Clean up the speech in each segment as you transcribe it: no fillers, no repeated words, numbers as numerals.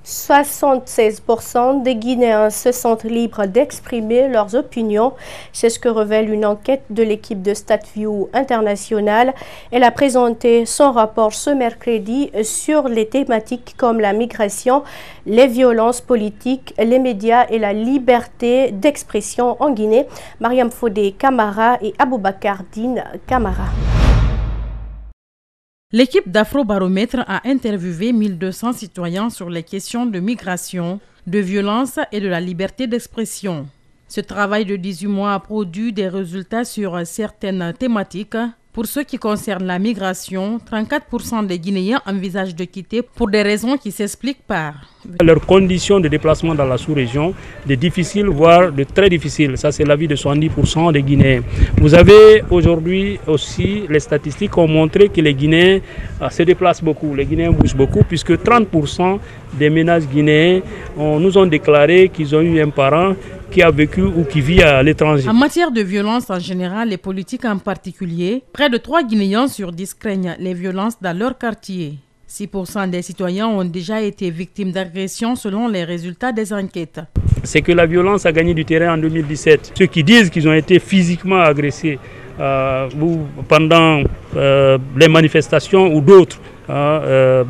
76% des Guinéens se sentent libres d'exprimer leurs opinions. C'est ce que révèle une enquête de l'équipe de StatView International. Elle a présenté son rapport ce mercredi sur les thématiques comme la migration, les violences politiques, les médias et la liberté d'expression en Guinée. Mariam Fodé Camara et Aboubakar Dine Camara. L'équipe d'Afrobaromètre a interviewé 1200 citoyens sur les questions de migration, de violence et de la liberté d'expression. Ce travail de 18 mois a produit des résultats sur certaines thématiques. Pour ce qui concerne la migration, 34% des Guinéens envisagent de quitter pour des raisons qui s'expliquent par leurs conditions de déplacement dans la sous-région, de difficiles voire de très difficiles. Ça, c'est l'avis de 70% des Guinéens. Vous avez aujourd'hui aussi, les statistiques ont montré que les Guinéens se déplacent beaucoup. Les Guinéens bougent beaucoup puisque 30% des ménages guinéens nous ont déclaré qu'ils ont eu un parent qui a vécu ou qui vit à l'étranger. En matière de violence en général et politique en particulier, près de 3 Guinéens sur 10 craignent les violences dans leur quartier. 6% des citoyens ont déjà été victimes d'agressions selon les résultats des enquêtes. C'est que la violence a gagné du terrain en 2017. Ceux qui disent qu'ils ont été physiquement agressés pendant les manifestations ou d'autres, dans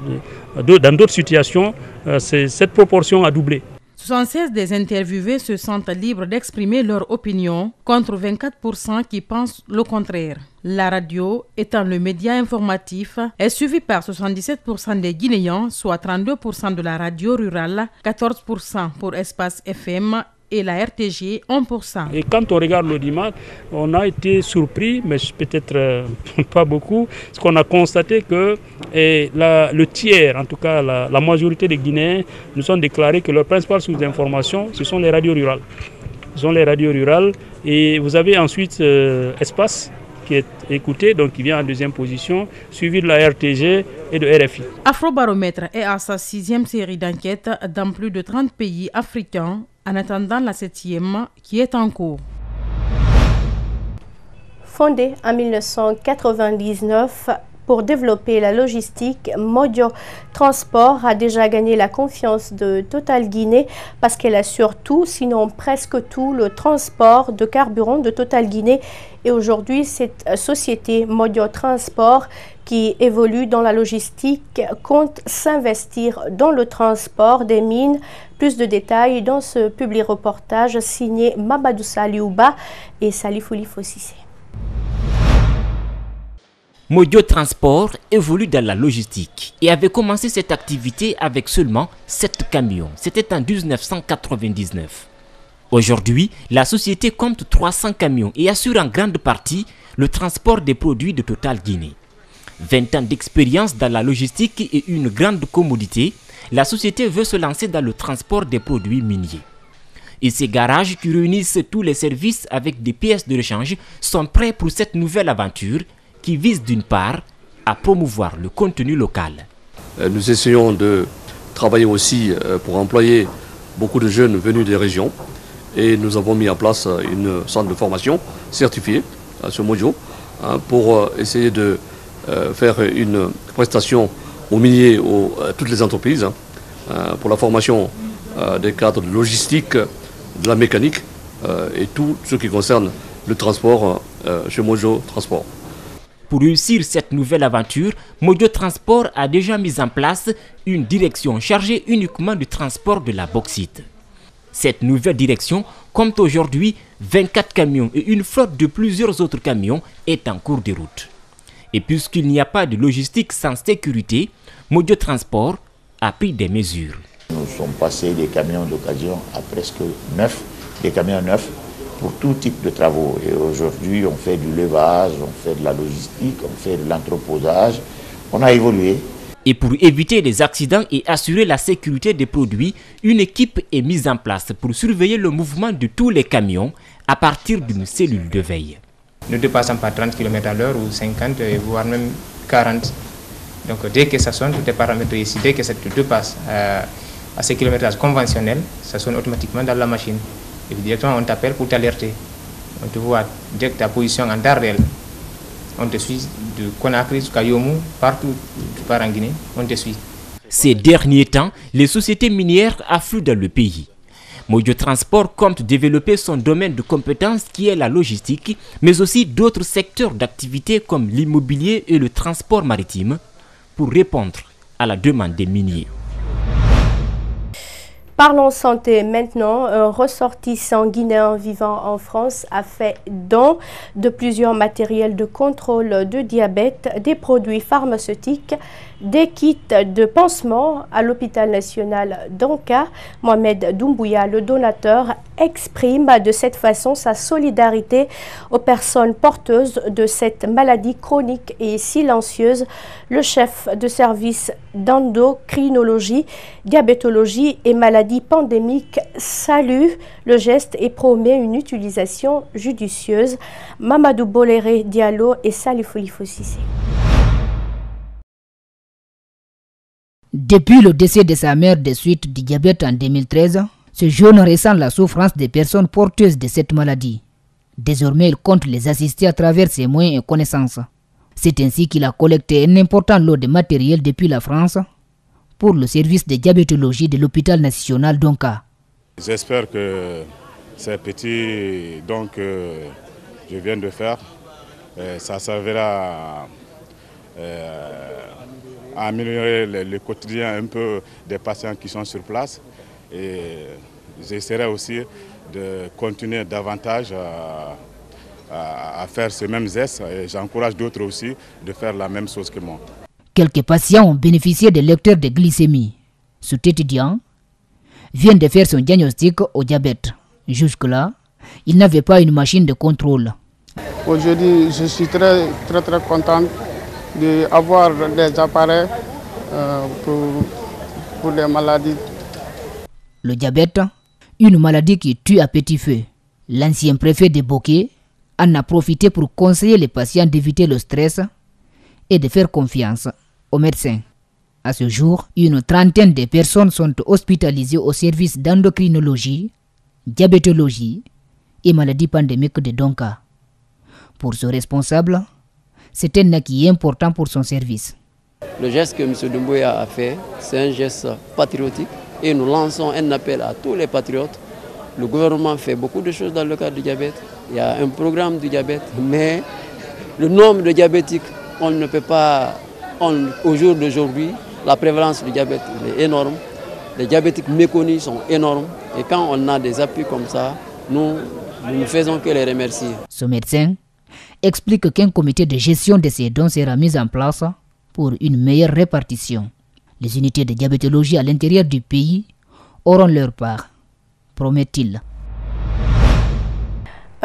d'autres situations, cette proportion a doublé. 76 des interviewés se sentent libres d'exprimer leur opinion, contre 24% qui pensent le contraire. La radio, étant le média informatif, est suivie par 77% des Guinéens, soit 32% de la radio rurale, 14% pour Espace FM et la RTG, 1%. Et quand on regarde l'audimat, on a été surpris, mais peut-être pas beaucoup, parce qu'on a constaté que le tiers, en tout cas la majorité des Guinéens, nous ont déclaré que leur principale source d'information, ce sont les radios rurales. Ce sont les radios rurales. Et vous avez ensuite Espace, qui est écouté, donc qui vient en deuxième position, suivi de la RTG et de RFI. Afrobaromètre est à sa 6e série d'enquêtes dans plus de 30 pays africains, en attendant la 7e qui est en cours. Fondé en 1999 pour développer la logistique, Modio Transport a déjà gagné la confiance de Total Guinée parce qu'elle assure tout, sinon presque tout, le transport de carburant de Total Guinée. Et aujourd'hui, cette société Modio Transport qui évolue dans la logistique compte s'investir dans le transport des mines. Plus de détails dans ce public reportage signé Mabadou Saliouba et Salifouli Fossissé. Modio Transport évolue dans la logistique et avait commencé cette activité avec seulement 7 camions. C'était en 1999. Aujourd'hui, la société compte 300 camions et assure en grande partie le transport des produits de Total Guinée. 20 ans d'expérience dans la logistique et une grande commodité, la société veut se lancer dans le transport des produits miniers. Et ces garages qui réunissent tous les services avec des pièces de rechange sont prêts pour cette nouvelle aventure qui vise d'une part à promouvoir le contenu local. Nous essayons de travailler aussi pour employer beaucoup de jeunes venus des régions et nous avons mis en place une centre de formation certifiée sur Modio pour essayer de faire une prestation aux miniers, à toutes les entreprises pour la formation des cadres de logistique, de la mécanique et tout ce qui concerne le transport chez Modio Transport. Pour réussir cette nouvelle aventure, Modio Transport a déjà mis en place une direction chargée uniquement du transport de la bauxite. Cette nouvelle direction compte aujourd'hui 24 camions et une flotte de plusieurs autres camions est en cours de route. Et puisqu'il n'y a pas de logistique sans sécurité, Modio Transport a pris des mesures. Nous sommes passés des camions d'occasion à presque 9, des camions neufs pour tout type de travaux. Et aujourd'hui, on fait du levage, on fait de la logistique, on fait de l'entreposage. On a évolué. Et pour éviter les accidents et assurer la sécurité des produits, une équipe est mise en place pour surveiller le mouvement de tous les camions à partir d'une cellule de veille. Ne dépassons pas 30 km/h ou 50, voire même 40. Donc dès que ça sonne, tout est paramétré ici. Dès que ça dépasse à ces kilométrages conventionnels, ça sonne automatiquement dans la machine. Et directement, on t'appelle pour t'alerter. On te voit dès que ta position en temps réel. On te suit de Conakry jusqu'à Yomou, partout où tu pars en Guinée, on te suit. Ces derniers temps, les sociétés minières affluent dans le pays. Mojo Transport compte développer son domaine de compétence qui est la logistique, mais aussi d'autres secteurs d'activité comme l'immobilier et le transport maritime pour répondre à la demande des miniers. Parlons santé maintenant. Un ressortissant guinéen vivant en France a fait don de plusieurs matériels de contrôle de diabète, des produits pharmaceutiques, des kits de pansement à l'hôpital national d'Anka. Mohamed Doumbouya, le donateur, exprime de cette façon sa solidarité aux personnes porteuses de cette maladie chronique et silencieuse. Le chef de service d'endocrinologie, diabétologie et maladies pandémiques salue le geste et promet une utilisation judicieuse. Mamadou Boléré Diallo et Salifouli Fossissé. Depuis le décès de sa mère des suites du diabète en 2013, ce jeune ressent la souffrance des personnes porteuses de cette maladie. Désormais, il compte les assister à travers ses moyens et connaissances. C'est ainsi qu'il a collecté un important lot de matériel depuis la France pour le service de diabétologie de l'hôpital national d'Anka. J'espère que ces petits dons que je viens de faire, ça servira à améliorer le quotidien un peu des patients qui sont sur place. Et j'essaierai aussi de continuer davantage à faire ce même geste et j'encourage d'autres aussi de faire la même chose que moi. Quelques patients ont bénéficié de lecteurs de glycémie. Cet étudiant vient de faire son diagnostic au diabète. Jusque-là, il n'avait pas une machine de contrôle. Aujourd'hui, je suis très content d'avoir des appareils pour les maladies. Le diabète, une maladie qui tue à petit feu. L'ancien préfet de Boké en a profité pour conseiller les patients d'éviter le stress et de faire confiance aux médecins. À ce jour, une trentaine de personnes sont hospitalisées au service d'endocrinologie, diabétologie et maladies pandémiques de Donka. Pour ce responsable, c'est un acquis important pour son service. Le geste que M. Doumbouya a fait, c'est un geste patriotique et nous lançons un appel à tous les patriotes. Le gouvernement fait beaucoup de choses dans le cadre du diabète. Il y a un programme du diabète, mais le nombre de diabétiques, on ne peut pas, au jour d'aujourd'hui, la prévalence du diabète est énorme. Les diabétiques méconnus sont énormes et quand on a des appuis comme ça, nous ne faisons que les remercier. Ce médecin explique qu'un comité de gestion de ces dons sera mis en place pour une meilleure répartition. Les unités de diabétologie à l'intérieur du pays auront leur part, promet-il.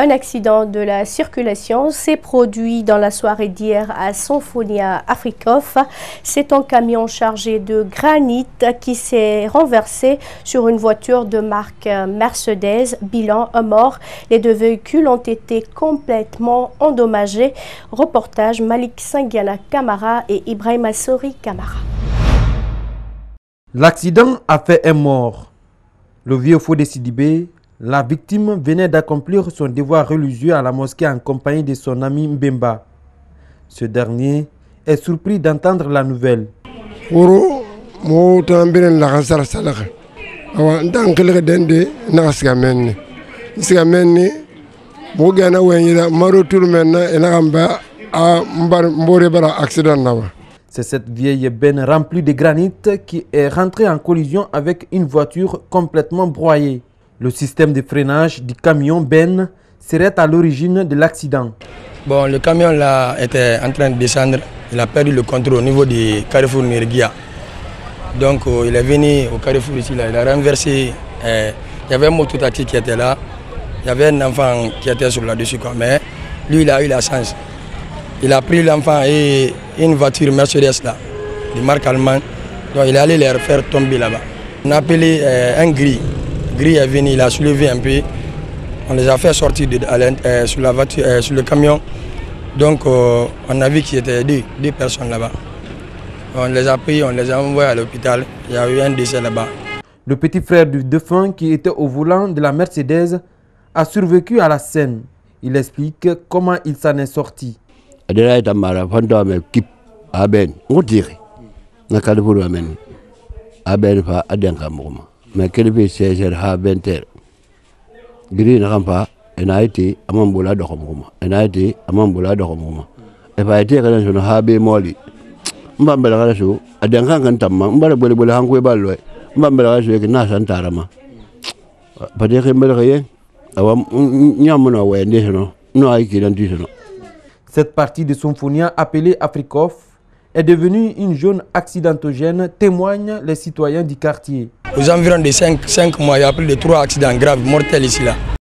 Un accident de la circulation s'est produit dans la soirée d'hier à Sonfonia Afrikoff. C'est un camion chargé de granit qui s'est renversé sur une voiture de marque Mercedes. Bilan, un mort. Les deux véhicules ont été complètement endommagés. Reportage Malik Sangiana Kamara et Ibrahim Assori Kamara. L'accident a fait un mort. Le vieux Fodé Sidibé, la victime venait d'accomplir son devoir religieux à la mosquée en compagnie de son ami Mbemba. Ce dernier est surpris d'entendre la nouvelle. C'est cette vieille benne remplie de granit qui est rentrée en collision avec une voiture complètement broyée. Le système de freinage du camion benne serait à l'origine de l'accident. Bon, le camion là était en train de descendre. Il a perdu le contrôle au niveau du carrefour Nirgia. Donc il est venu au carrefour ici, là, il a renversé. Il y avait un mototati qui était là. Il y avait un enfant qui était sur là-dessus. Mais lui, il a eu la chance. Il a pris l'enfant et une voiture Mercedes là, de marque allemande. Donc il est allé les faire tomber là-bas. On a appelé un gris. Gris est venu, il a soulevé un peu. On les a fait sortir sur la voiture, sur le camion. Donc on a vu qu'il y était deux personnes là-bas. On les a pris, on les a envoyés à l'hôpital. Il y a eu un décès là-bas. Le petit frère du défunt qui était au volant de la Mercedes a survécu à la scène. Il explique comment il s'en est sorti. ben fa aden kamuma mais quel fait 16h ha 20h gri na kampa ena été amambola do kamuma ena été amambola do kamuma e fa été kana jono ha be moli mbambela kana so aden kan tamma mbara bole bole hanko e ballo mbambela kana so ke na santarama pade ke mbele ke awam nyamno wende no no ay ki dan disono. Cette partie de Symphonia appelée Afrikof est devenue une zone accidentogène, témoignent les citoyens du quartier. Aux environs de 5 mois, il y a plus de 3 accidents graves mortels ici là.